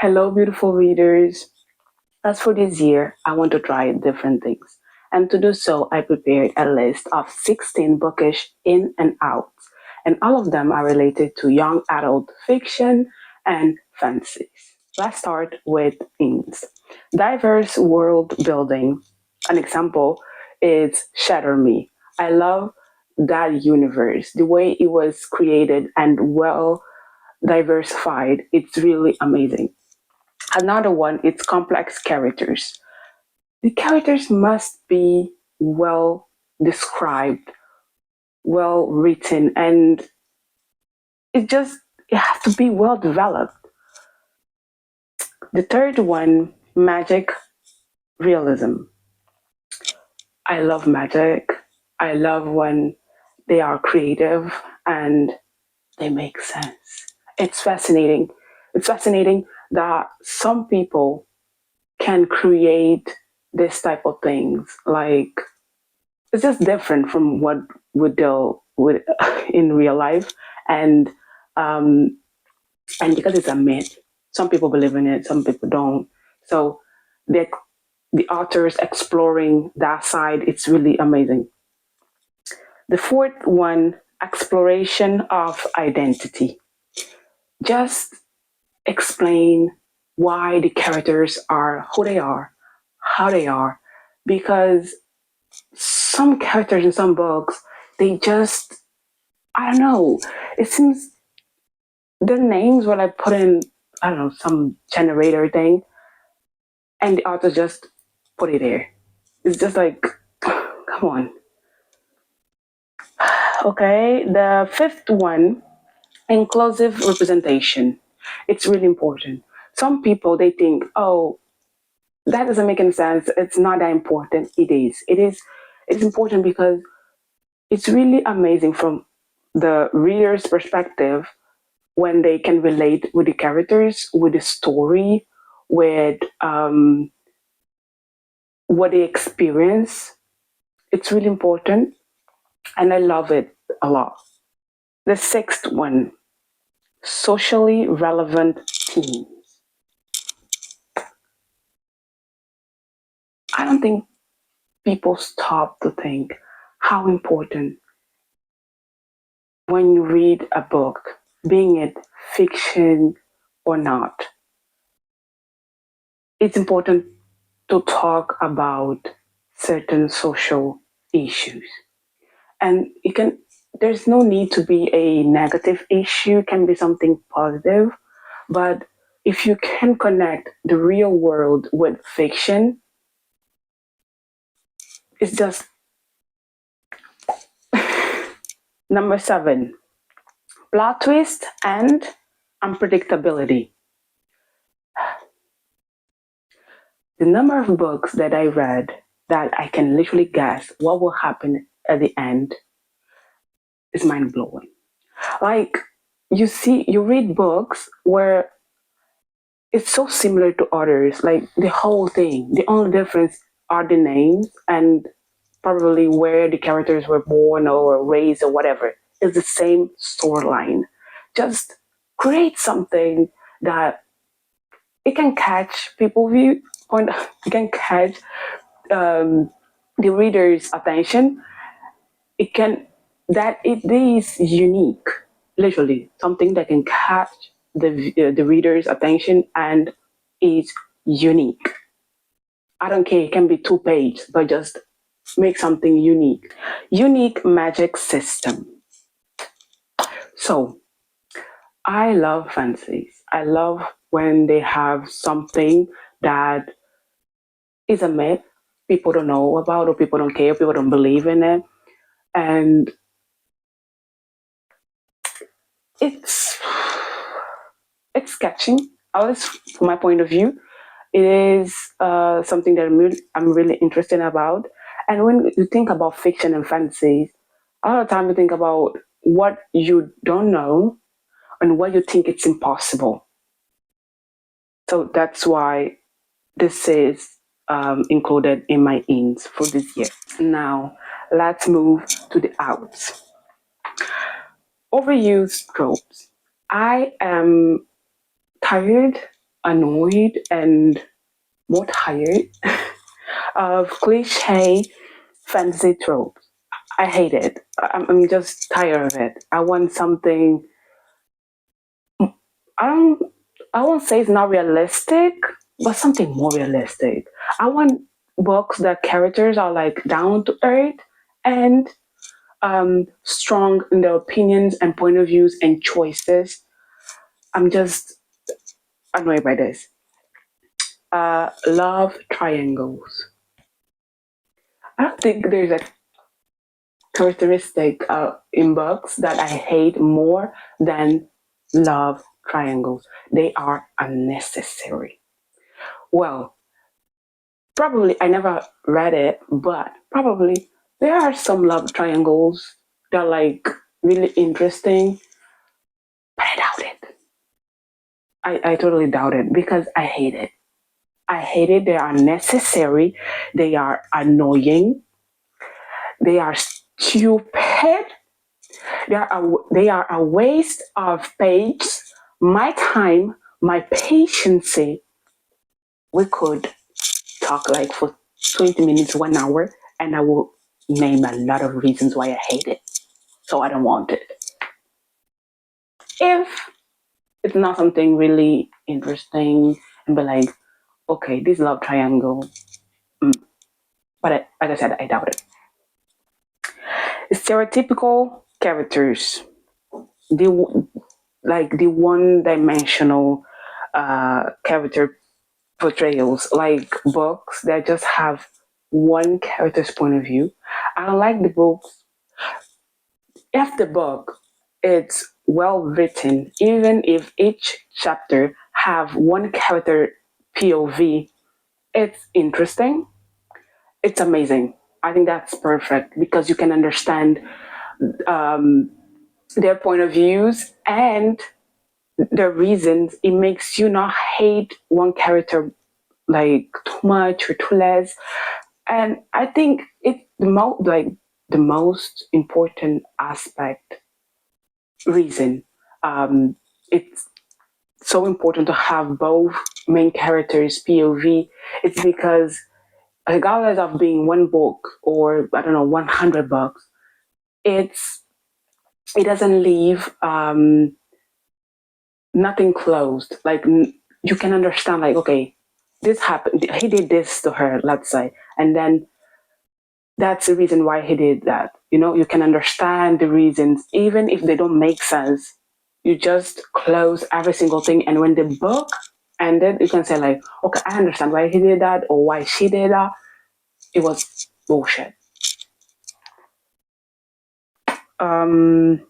Hello, beautiful readers. As for this year, I want to try different things. And to do so, I prepared a list of 16 bookish in and outs. And all of them are related to young adult fiction and fantasies. Let's start with ins. Diverse world building. An example is Shatter Me. I love that universe, the way it was created and well diversified. It's really amazing. Another one, it's complex characters. The characters must be well described, well written, and it has to be well developed. The third one, magic realism. I love magic. I love when they are creative and they make sense. It's fascinating. It's fascinating that some people can create this type of things. Like it's just different from what we deal with in real life, and um, and because it's a myth, some people believe in it, some people don't. So the the authors exploring that side, it's really amazing. The fourth one, exploration of identity. Just explain why the characters are who they are, how they are, because some characters in some books, they just, I don't know, it seems the names were like put in, I don't know, some generator thing, and the author just put it there. It's just like, come on. Okay, the fifth one, inclusive representation. It's really important. Some people, they think, oh, that doesn't make any sense. It's not that important. It is. It is. It's important because it's really amazing from the reader's perspective when they can relate with the characters, with the story, with what they experience. It's really important, and I love it a lot. The sixth one, socially relevant themes. I don't think people stop to think how important when you read a book, being it fiction or not, it's important to talk about certain social issues. And it can there's no need to be a negative issue, it can be something positive. But if you can connect the real world with fiction, it's just number seven, plot twist and unpredictability. The number of books that I read that I can literally guess what will happen at the end is mind blowing. Like you read books where it's so similar to others, like the whole thing. The only difference are the names and probably where the characters were born or raised or whatever. It's the same storyline. Just create something that it can catch people view point. It can catch um, the reader's attention. It can that it is unique, literally something that can catch the reader's attention and is unique. I don't care, it can be 2 pages, but just make something unique. Unique magic system. So I love fantasies. I love when they have something that is a myth people don't know about, or people don't care, people don't believe in it. And it's it's catching, at least from my point of view. It is something that I'm really interested about. And when you think about fiction and fantasy, a lot of time you think about what you don't know and what you think it's impossible. So that's why this is included in my ins for this year. Now, let's move to the outs. Overused tropes. I am tired annoyed and more tired of cliche fantasy tropes. I hate it. I'm just tired of it. I want something. I don't. I won't say it's not realistic, but something more realistic. I want books that characters are like down to earth and strong in their opinions and point of views and choices. I'm just annoyed by this. Love triangles. I don't think there's a characteristic in books that I hate more than love triangles. They are unnecessary. Well, probably I never read it, but probably there are some love triangles that are like really interesting, but I doubt it. I totally doubt it because I hate it. I hate it. They are unnecessary. They are annoying. They are stupid. They are a waste of pace, my time, my patience. We could talk like for 20 minutes, 1 hour, and I will name a lot of reasons why I hate it. So I don't want it. If it's not something really interesting and be like, okay, this love triangle, but like I said, I doubt it. Stereotypical characters, the like the one-dimensional character portrayals, like books that just have one character's point of view. I don't like the books. If the book it's well written, even if each chapter have one character POV, it's interesting. It's amazing. I think that's perfect because you can understand um, their point of views and their reasons. It makes you not hate one character like too much or too less. And I think it's the most important aspect reason. It's so important to have both main characters POV. It's because regardless of being one book or I don't know 100 books, it's it doesn't leave nothing closed. Like you can understand, like okay, this happened. He did this to her, let's say, and then that's the reason why he did that. You know, you can understand the reasons, even if they don't make sense. You just close every single thing, and when the book ended, you can say like, okay, I understand why he did that or why she did that. It was bullshit. Um,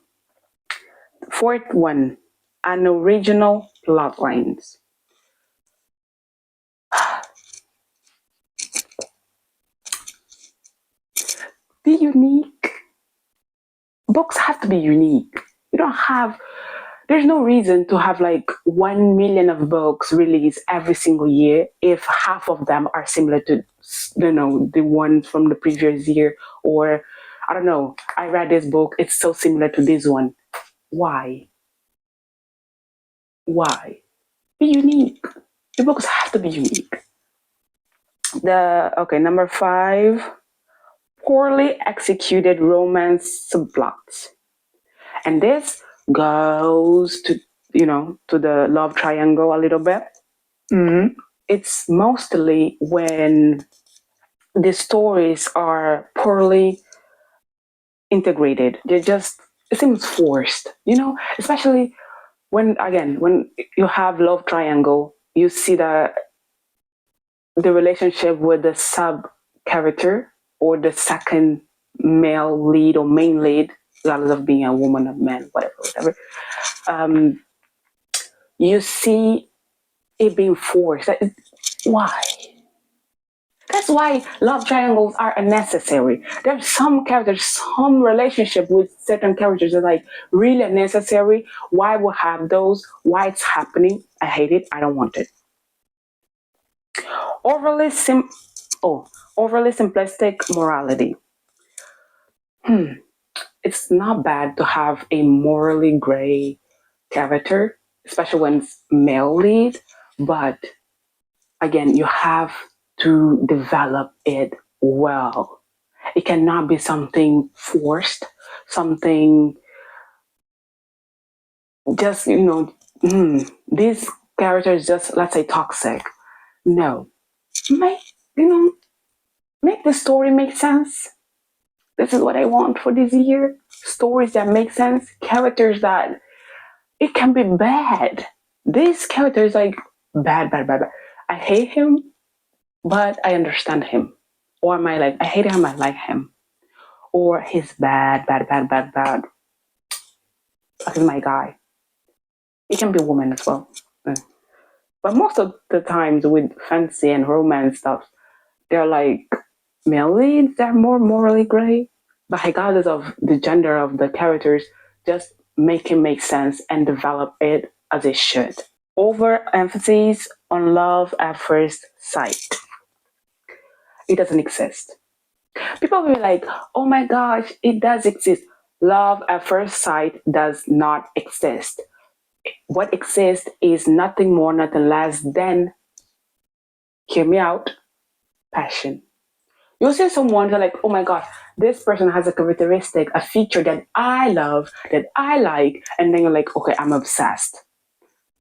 Fourth one, an original plot lines. Be unique. Books have to be unique. You don't have there's no reason to have like 1 million of books released every single year if half of them are similar to the ones from the previous year, or I don't know, I read this book, it's so similar to this one. Why be unique? The books have to be unique. The okay, number 5, poorly executed romance subplots. And this goes to to the love triangle a little bit. Mm-hmm. It's mostly when the stories are poorly integrated. They just it seems forced, especially when you have love triangle, you see the relationship with the sub character or the second male lead or main lead, regardless of being a woman or man, whatever. Um, you see it being forced. Why? That's why love triangles are unnecessary. There's some characters, some relationship with certain characters are like really unnecessary. Why we have those? Why it's happening? I hate it. I don't want it. Overly sim oh, overly simplistic morality. It's not bad to have a morally gray character, especially when it's male lead, But again, you have to develop it well. It cannot be something forced, something just, these characters just, let's say, toxic. No. Make, you know, make the story make sense. This is what I want for this year. Stories that make sense, characters that it can be bad. This character is like bad, bad, bad, bad. I hate him, but I understand him. Or am I like, I hate him, I like him. Or he's bad, bad, bad, bad, bad. He's my guy. It can be a woman as well. But most of the times with fantasy and romance stuff, they're like male leads, they're more morally gray. But regardless of the gender of the characters, just make it make sense and develop it as it should. Overemphasis on love at first sight. It doesn't exist. People will be like, oh my gosh, it does exist. Love at first sight does not exist. What exists is nothing more, nothing less than, hear me out, passion. You'll see someone who's like, oh my god, this person has a characteristic, a feature that I love, that I like, and then you're like, okay, I'm obsessed.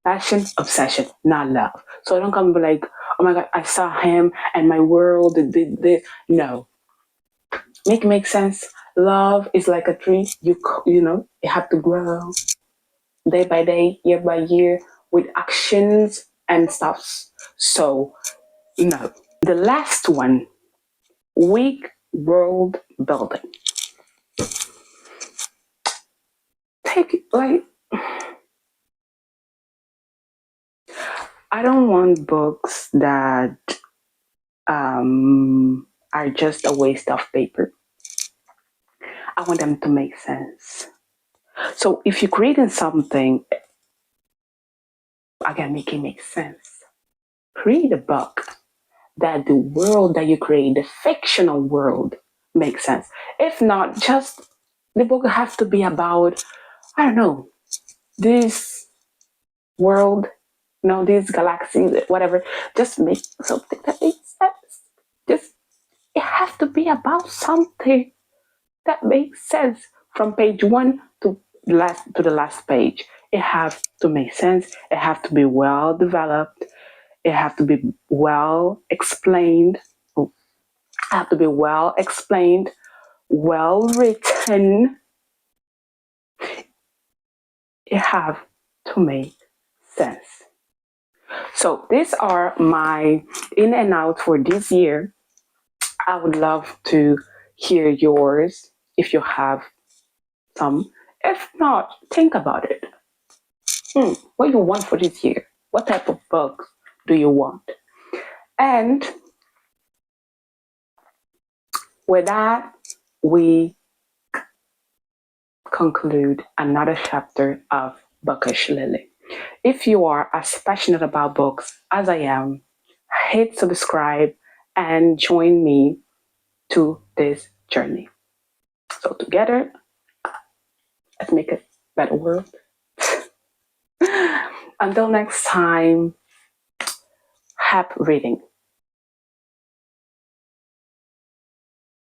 Passion, obsession, not love. So don't come and be like, oh my god, I saw him and my world did this. No. Make sense. Love is like a tree. You have to grow day by day, year by year, with actions and stuff. So no. The last one, weak world building. Take it like, I don't want books that are just a waste of paper. I want them to make sense. So if you're creating something, again, make it make sense. Create a book that the world that you create, the fictional world, makes sense. If not, just the book has to be about, I don't know, this world, this galaxy, whatever. Just make something that makes sense. Just it has to be about something that makes sense from page one to the last page. It has to make sense. It has to be well developed. It has to be well explained. It has to be well explained, well written. It has to make sense. So these are my in and out for this year. I would love to hear yours if you have some. If not, think about it. What you want for this year? What type of books do you want? And with that, we conclude another chapter of Bookish Lily. If you are as passionate about books as I am, hit subscribe and join me to this journey. So together, let's make a better world. Until next time, happy reading.